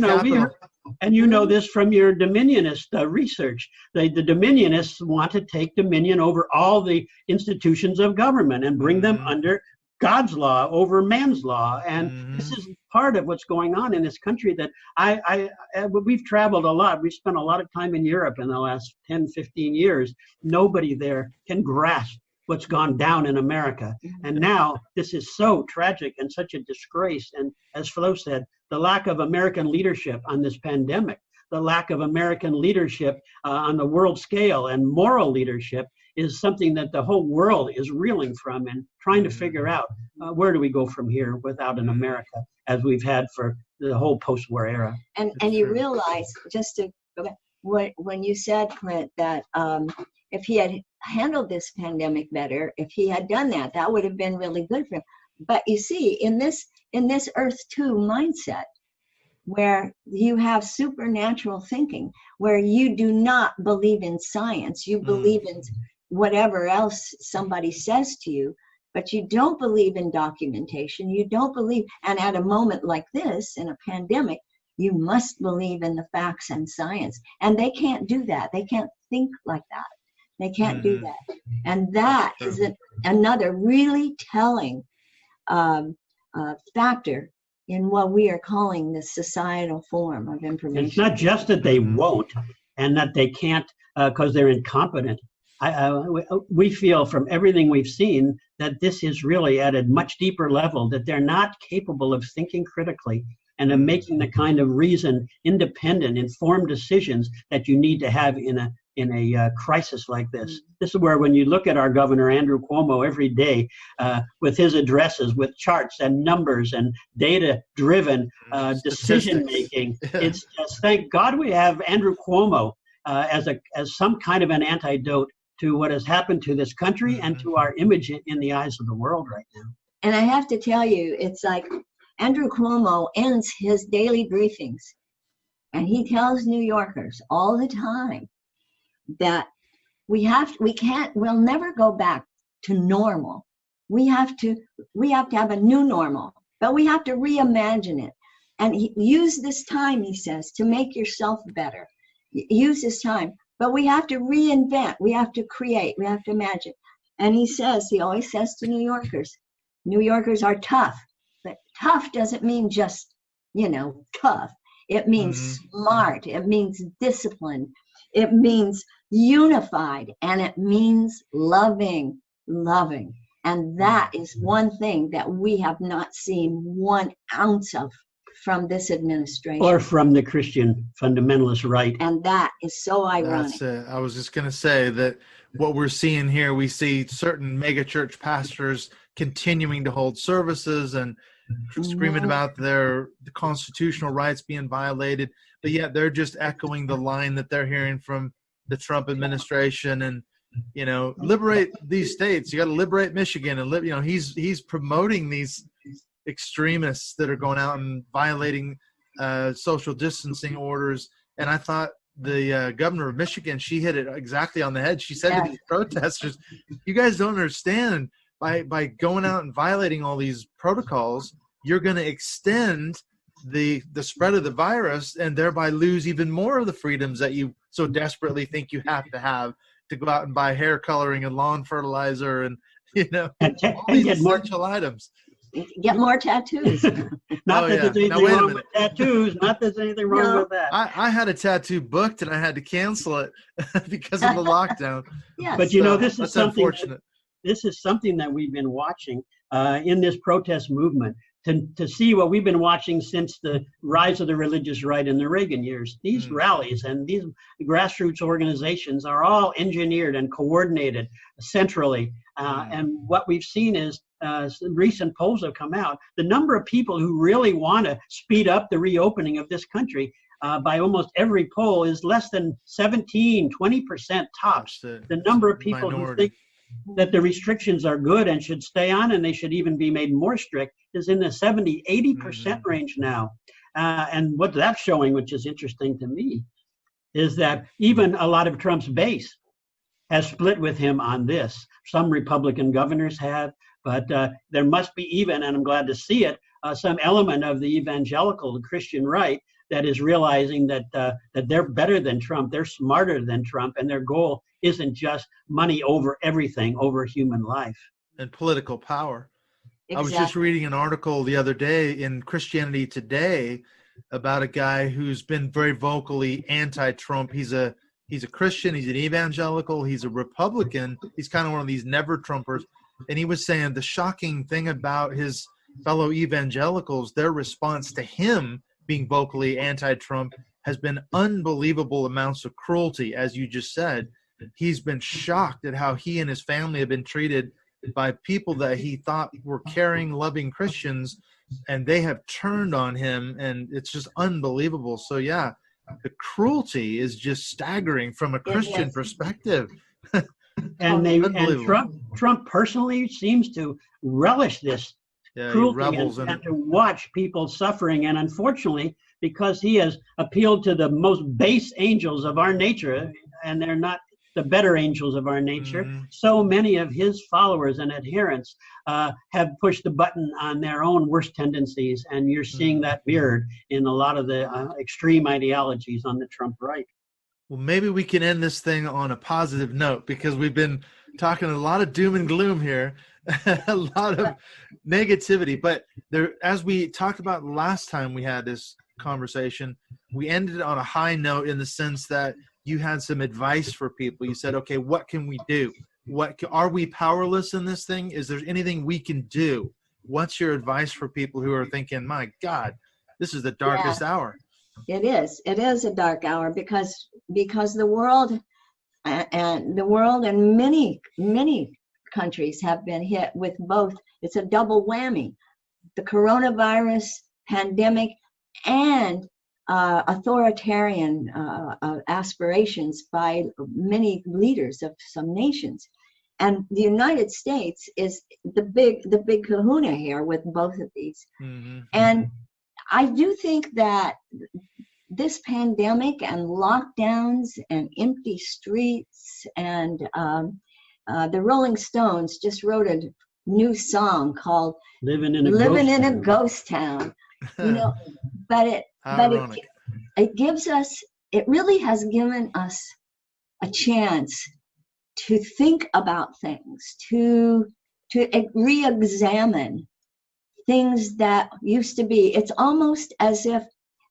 know this from your Dominionist research. The Dominionists want to take dominion over all the institutions of government and bring them under God's law over man's law. And this is part of what's going on in this country that we've traveled a lot. We've spent a lot of time in Europe in the last 10, 15 years. Nobody there can grasp what's gone down in America. And now this is so tragic and such a disgrace. And as Flo said, the lack of American leadership on this pandemic, the lack of American leadership on the world scale and moral leadership is something that the whole world is reeling from and trying to figure out where do we go from here without an America as we've had for the whole post-war era. And you realize, just to go back, when you said, Clint, that if he had handled this pandemic better, if he had done that, that would have been really good for him. But you see, in this Earth 2 mindset, where you have supernatural thinking, where you do not believe in science, you believe in whatever else somebody says to you, but you don't believe in documentation, you don't believe, and at a moment like this, in a pandemic, you must believe in the facts and science. And they can't do that. They can't think like that. They can't do that. And that is another really telling factor in what we are calling the societal form of information. It's not just that they won't and that they can't because they're incompetent. We feel from everything we've seen that this is really at a much deeper level, that they're not capable of thinking critically and of making the kind of reasoned, independent, informed decisions that you need to have in a crisis like this. This is where, when you look at our governor, Andrew Cuomo, every day with his addresses, with charts and numbers and data-driven decision-making, it's just, thank God we have Andrew Cuomo as some kind of an antidote to what has happened to this country and to our image in the eyes of the world right now. And I have to tell you, it's like Andrew Cuomo ends his daily briefings, and he tells New Yorkers all the time that we'll never go back to normal. We have to have a new normal, but we have to reimagine it. And use this time, he says, to make yourself better. Use this time, but we have to reinvent. We have to create. We have to imagine. And he always says to New Yorkers are tough, but tough doesn't mean just, tough. It means smart. It means disciplined. It means unified, and it means loving. And that is one thing that we have not seen 1 ounce of from this administration. Or from the Christian fundamentalist right. And that is so ironic. That's it. I was just going to say that what we're seeing here, we see certain megachurch pastors continuing to hold services and screaming about the constitutional rights being violated, but yet they're just echoing the line that they're hearing from the Trump administration, and liberate these states. You got to liberate Michigan and he's promoting these extremists that are going out and violating social distancing orders. And I thought the governor of Michigan, she hit it exactly on the head. She said to these protesters, you guys don't understand, by going out and violating all these protocols, you're going to extend the spread of the virus and thereby lose even more of the freedoms that you so desperately think you have to go out and buy hair coloring and lawn fertilizer and all these essential items. Get more tattoos. Not that there's anything wrong with tattoos. Not that there's anything wrong with that. I had a tattoo booked and I had to cancel it because of the lockdown. Yes. But this is something unfortunate. This is something that we've been watching in this protest movement to see what we've been watching since the rise of the religious right in the Reagan years. These rallies and these grassroots organizations are all engineered and coordinated centrally. And what we've seen is recent polls have come out. The number of people who really want to speed up the reopening of this country by almost every poll is less than 17, 20% tops. The number of people who think that the restrictions are good and should stay on and they should even be made more strict is in the 70, 80% range now. And what that's showing, which is interesting to me, is that even a lot of Trump's base has split with him on this. Some Republican governors have, but there must be even, and I'm glad to see it, some element of the evangelical, the Christian right, that is realizing that they're better than Trump, they're smarter than Trump, and their goal isn't just money over everything, over human life. And political power. Exactly. I was just reading an article the other day in Christianity Today about a guy who's been very vocally anti-Trump. He's a Christian, he's an evangelical, he's a Republican, he's kind of one of these never-Trumpers. And he was saying the shocking thing about his fellow evangelicals, their response to him being vocally anti-Trump has been unbelievable amounts of cruelty, as you just said. He's been shocked at how he and his family have been treated by people that he thought were caring, loving Christians, and they have turned on him, and it's just unbelievable. So, yeah, the cruelty is just staggering from a Christian perspective. And Trump personally seems to relish this cruelty and to watch people suffering. And unfortunately, because he has appealed to the most base angels of our nature, and they're not the better angels of our nature, so many of his followers and adherents have pushed the button on their own worst tendencies. And you're seeing that mirrored in a lot of the extreme ideologies on the Trump right. Well, maybe we can end this thing on a positive note, because we've been talking a lot of doom and gloom here, a lot of negativity. But there, as we talked about last time we had this conversation, we ended on a high note in the sense that you had some advice for people. You said, okay, what can we do? Are we powerless in this thing? Is there anything we can do? What's your advice for people who are thinking, my God, this is the darkest hour? It is. It is a dark hour because the world and many countries have been hit with both. It's a double whammy: the coronavirus pandemic and authoritarian aspirations by many leaders of some nations. And the United States is the big kahuna here with both of these. And I do think that this pandemic and lockdowns and empty streets and the Rolling Stones just wrote a new song called Living in a Ghost Town. But it really has given us a chance to think about things, to re-examine things that used to be. It's almost as if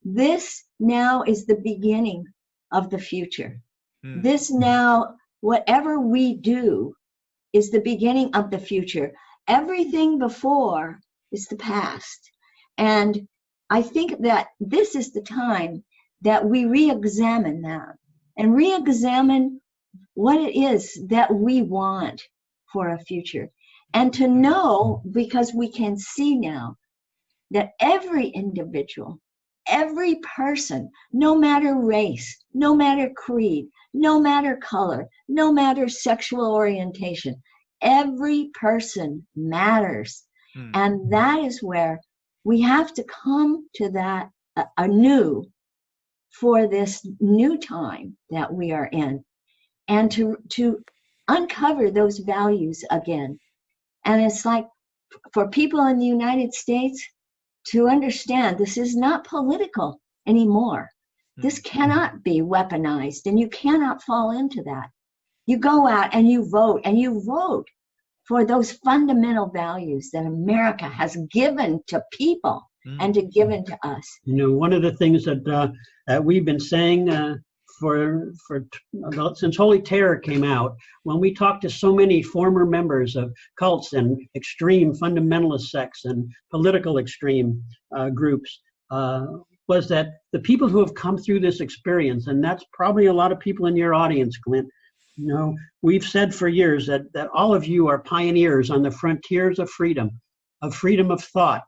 this now is the beginning of the future. This now, whatever we do, is the beginning of the future. Everything before is the past. And I think that this is the time that we re-examine that and re-examine what it is that we want for a future. And to know, because we can see now, that every individual every person, no matter race, no matter creed, no matter color, no matter sexual orientation, every person matters. And that is where we have to come to that anew for this new time that we are in, and to uncover those values again. And it's like for people in the United States to understand this is not political anymore. This cannot be weaponized, and you cannot fall into that. You go out and you vote for those fundamental values that America has given to people and to given to us. You know, one of the things that we've been saying since Holy Terror came out, when we talked to so many former members of cults and extreme fundamentalist sects and political extreme groups, was that the people who have come through this experience, and that's probably a lot of people in your audience, Clint, you know, we've said for years that all of you are pioneers on the frontiers of freedom of thought,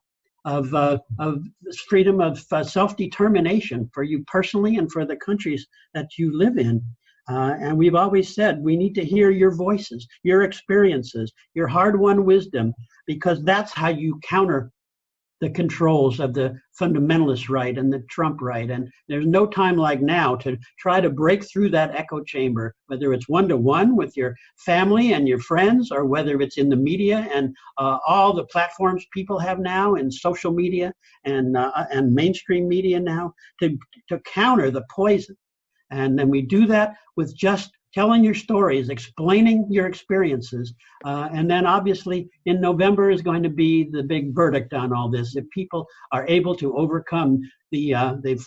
of freedom of self-determination for you personally and for the countries that you live in. And we've always said we need to hear your voices, your experiences, your hard-won wisdom, because that's how you counter the controls of the fundamentalist right and the Trump right. And there's no time like now to try to break through that echo chamber, whether it's one-to-one with your family and your friends, or whether it's in the media and all the platforms people have now, and social media and mainstream media now, to counter the poison. And then we do that with just telling your stories, explaining your experiences. And then obviously in November is going to be the big verdict on all this. If people are able to overcome the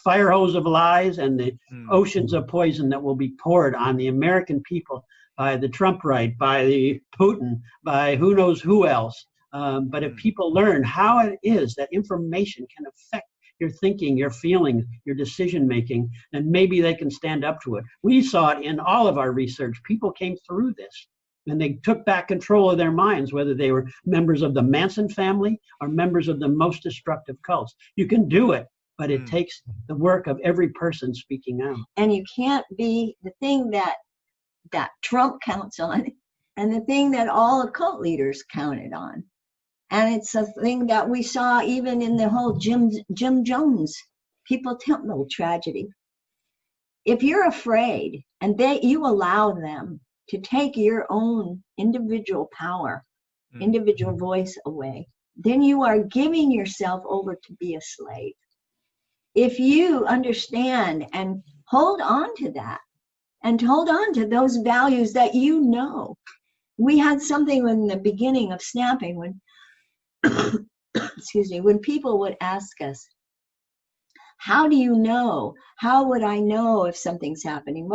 fire hose of lies and the oceans of poison that will be poured on the American people by the Trump right, by the Putin, by who knows who else. But if people learn how it is that information can affect your thinking, your feeling, your decision making, and maybe they can stand up to it. We saw it in all of our research. People came through this and they took back control of their minds, whether they were members of the Manson family or members of the most destructive cults. You can do it, but it takes the work of every person speaking out. And you can't be the thing that Trump counts on, and the thing that all the cult leaders counted on. And it's a thing that we saw even in the whole Jim Jones People Temple tragedy. If you're afraid and you allow them to take your own individual power, individual voice away, then you are giving yourself over to be a slave. If you understand and hold on to that, and hold on to those values that you know. We had something in the beginning of Snapping when excuse me, when people would ask us, how do you know? How would I know if something's happening?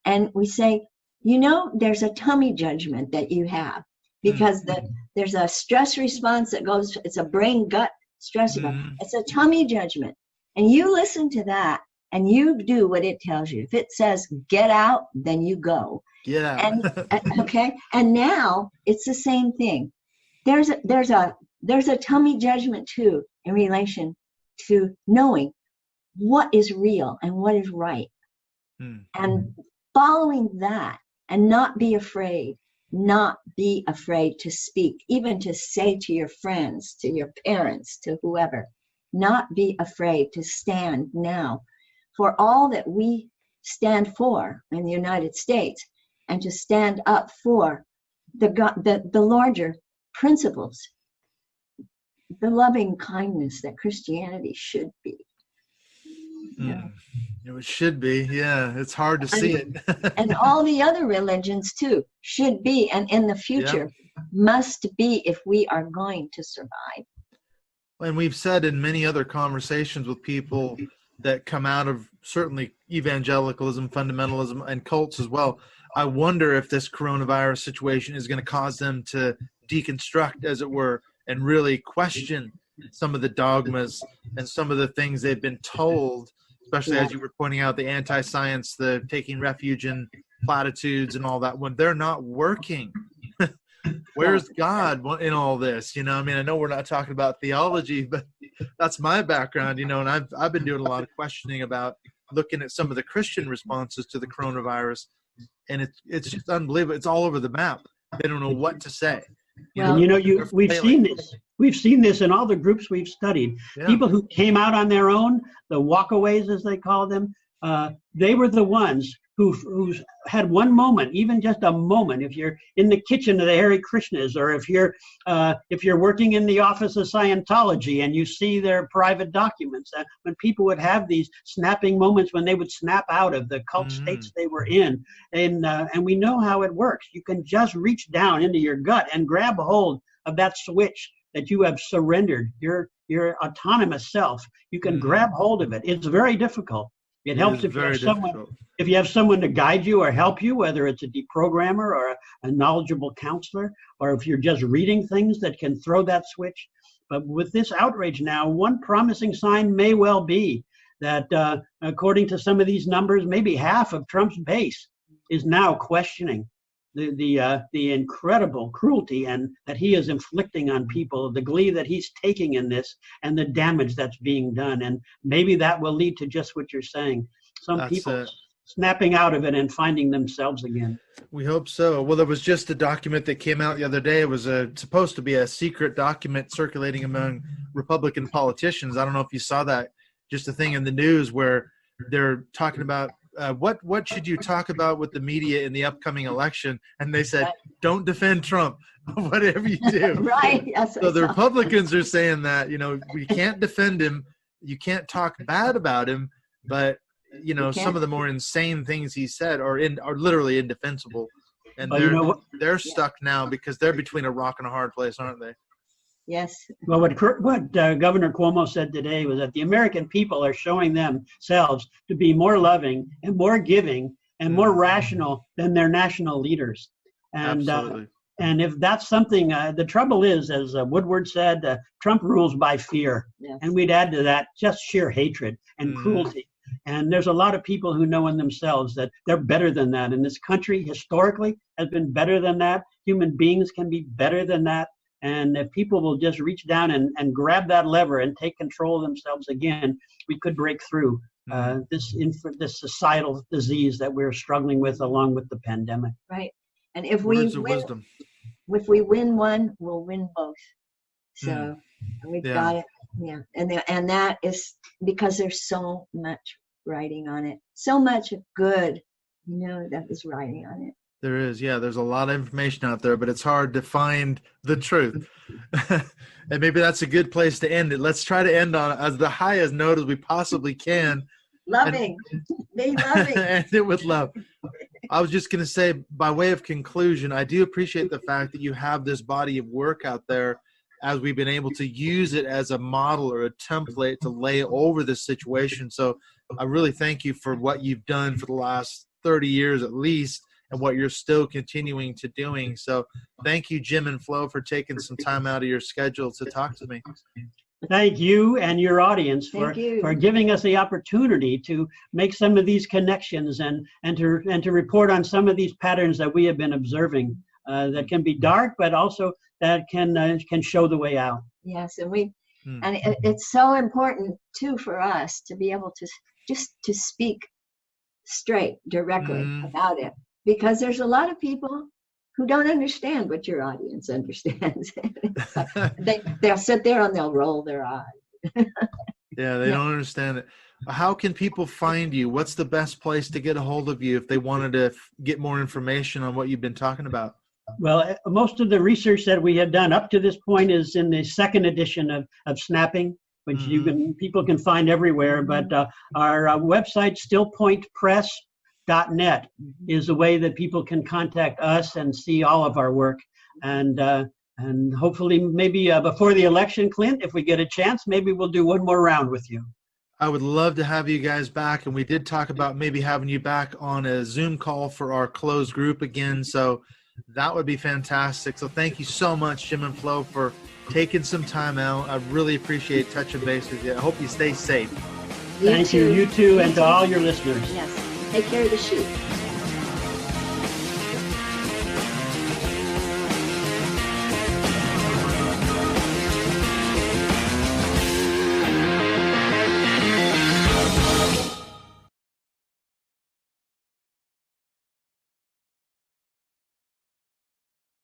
And we say, you know, there's a tummy judgment that you have, because there's a stress response that goes, it's a brain gut stress response. It's a tummy judgment. And you listen to that and you do what it tells you. If it says get out, then you go. Yeah. And okay. And now it's the same thing. There's a tummy judgment too in relation to knowing what is real and what is right, and following that, and not be afraid to speak, even to say to your friends, to your parents, to whoever, not be afraid to stand now for all that we stand for in the United States, and to stand up for the larger principles, the loving kindness that Christianity should be. Yeah. It should be, yeah. It's hard to see it. And all the other religions too should be, and in the future must be, if we are going to survive. And we've said in many other conversations with people that come out of certainly evangelicalism, fundamentalism, and cults as well, I wonder if this coronavirus situation is going to cause them to deconstruct, as it were, and really question some of the dogmas and some of the things they've been told, especially as you were pointing out, the anti-science, the taking refuge in platitudes and all that, when they're not working. Where's God in all this? You know, I mean, I know we're not talking about theology, but that's my background, and I've been doing a lot of questioning about looking at some of the Christian responses to the coronavirus, and it's just unbelievable. It's all over the map. They don't know what to say. We've seen this. We've seen this in all the groups we've studied. Yeah. People who came out on their own, the walkaways as they call them, they were the ones who had one moment, even just a moment. If you're in the kitchen of the Hare Krishnas, or if you're working in the office of Scientology and you see their private documents, when people would have these snapping moments when they would snap out of the cult states they were in, and we know how it works. You can just reach down into your gut and grab hold of that switch that you have surrendered, your autonomous self. You can grab hold of it. It's very difficult. It helps if you have someone to guide you or help you, whether it's a deprogrammer or a knowledgeable counselor, or if you're just reading things that can throw that switch. But with this outrage now, one promising sign may well be that, according to some of these numbers, maybe half of Trump's base is now questioning the incredible cruelty and that he is inflicting on people, the glee that he's taking in this, and the damage that's being done. And maybe that will lead to just what you're saying. Some people snapping out of it and finding themselves again. We hope so. Well, there was just a document that came out the other day. It was supposed to be a secret document circulating among Republican politicians. I don't know if you saw that, just a thing in the news where they're talking about what should you talk about with the media in the upcoming election? And they said, don't defend Trump, whatever you do. Right. Yes, so the Republicans are saying that, we can't defend him. You can't talk bad about him, but some of the more insane things he said are literally indefensible. And they're stuck now because they're between a rock and a hard place, aren't they? Yes. Well, what Governor Cuomo said today was that the American people are showing themselves to be more loving and more giving and more rational than their national leaders. And and if that's something, the trouble is, as Woodward said, Trump rules by fear. Yes. And we'd add to that just sheer hatred and cruelty. And there's a lot of people who know in themselves that they're better than that. And this country historically has been better than that. Human beings can be better than that. And if people will just reach down and grab that lever and take control of themselves again, we could break through this societal disease that we're struggling with along with the pandemic. Right. And if we win one, we'll win both. So we've got it. Yeah. And that is because there's so much writing on it. So much good, that is writing on it. There is, yeah. There's a lot of information out there, but it's hard to find the truth. And maybe that's a good place to end it. Let's try to end on as the highest note as we possibly can. Loving. Be loving. End it with love. I was just going to say, by way of conclusion, I do appreciate the fact that you have this body of work out there, as we've been able to use it as a model or a template to lay over this situation. So I really thank you for what you've done for the last 30 years at least, and what you're still continuing to doing. So thank you, Jim and Flo, for taking some time out of your schedule to talk to me. Thank you and your audience for giving us the opportunity to make some of these connections and to report on some of these patterns that we have been observing that can be dark, but also that can show the way out. Yes, and it's so important too for us to be able to just to speak straight, directly about it. Because there's a lot of people who don't understand what your audience understands. They'll sit there and they'll roll their eyes. Yeah, they don't understand it. How can people find you? What's the best place to get a hold of you if they wanted to get more information on what you've been talking about? Well, most of the research that we have done up to this point is in the second edition of Snapping, which people can find everywhere. But our website, stillpointpress.net, is a way that people can contact us and see all of our work. And hopefully maybe before the election, Clint, if we get a chance, maybe we'll do one more round with you. I would love to have you guys back. And we did talk about maybe having you back on a Zoom call for our closed group again. So that would be fantastic. So thank you so much, Jim and Flo, for taking some time out. I really appreciate touching base with you. I hope you stay safe. Thank you. You too, and to all your listeners. Yes. Take care of the sheep.